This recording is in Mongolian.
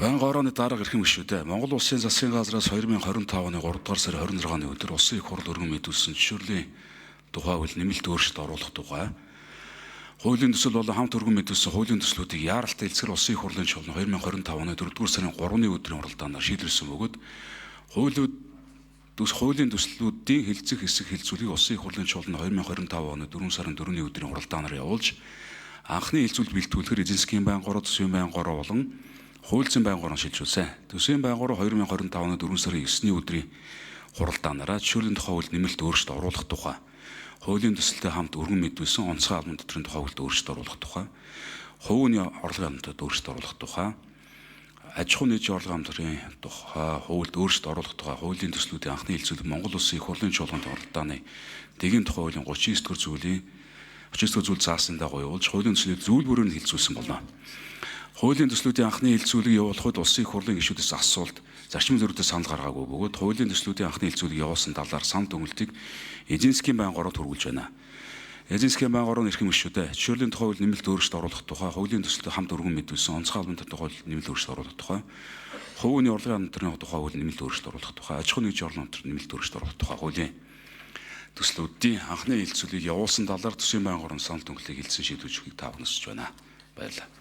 Байнга орооны дарга эрхэм гишүүдээ Монгол Улсын засгийн газраас 2025 оны 3 дугаар сарын 26-ны өдөр Улсын их хурл өргөн мэдүүлсэн зөвшөөрлийн тухай үйл нэмэлт өөрчлөлт оруулах тухай хуулийн төсөл болон хамт өргөн мэдүүлсэн хуулийн төслүүдийг яаралтай элсгэр Улсын их хурлын чуулган 2025 оны 4 дугаар сарын 3-ны өдрийн уралдаанаар шийдвэрлсэн бөгөөд хуулийн төслүүдийн хэлцэх хэсэг хэлцүүлгийг Улсын их хурлын чуулган 2025 оны 4 сарын 4-ний өдрийн уралдаанаар явуулж анхны хэлцүүлэлт бэлтгүүлэхээр эзэнсгийн байнга ороо, төсвийн байнга ороо болон хуульцын байнга орон шилжүүлсэн. Төсвийн байнга ороо 2025 оны 4 сарын 9-ний өдрийн хуралдаанаараа зөвшөөрлийн тухай хууль нэмэлт өөрчлөлт оруулах тухай, хуулийн төсөлтэй хамт өргөн мэдүүлсэн онцгой албан дотрын тухай хуульд өөрчлөлт оруулах тухай, хувийн орлогын амтад өөрчлөлт оруулах тухай, аж ахуй нийтийн орлогын амтрын тухай хуульд өөрчлөлт оруулах тухай, хуулийн төслүүдийн анхны хэлцүүлэг Монгол Улсын их хурлын чуулганд оролдооны дэгийн тухай хуулийн 39 дугаар зүйл заасан дагуу явуулж хуулийн төслийг зүйл бүрээр нь хэлцүүлсэн болно. Хуулийн төслүүдийн анхны хэлцүүлэг явуулахад Улсын их хурлын гишүүдээс асуулт зарчмын зөрүүтэй санал гаргаагүй бөгөөд хуулийн төслүүдийн анхны хэлцүүлэг явуулсан талаар санал дүгнэлтийг эзэнсгийн байнга ороод хүргүүлж байна. Эзэнсгийн байнга орооны эрхэм гишүүдээ зөвшөөрлийн тухай хууль нэмэлт өөрчлөлт оруулах тухай, хуулийн төсөлд хамт өргөн мэдүүлсэн онцгой албан тухай хууль нэмэлт өөрчлөлт оруулах тухай, хувийн орлогын амтрын тухай хууль нэмэлт өөрчлөлт оруулах тухай, аж ахуй нийтийн орлогын амтрын нэмэлт өөрчлөлт оруулах тухай хуулийн төслүүдийн анхны хэлцүүлгийг явуулсан талаар төсвийн байнга орон санал дүгнэлтийг хэлсэн шийдвэржихийг таавагнасж байна. Баярлалаа.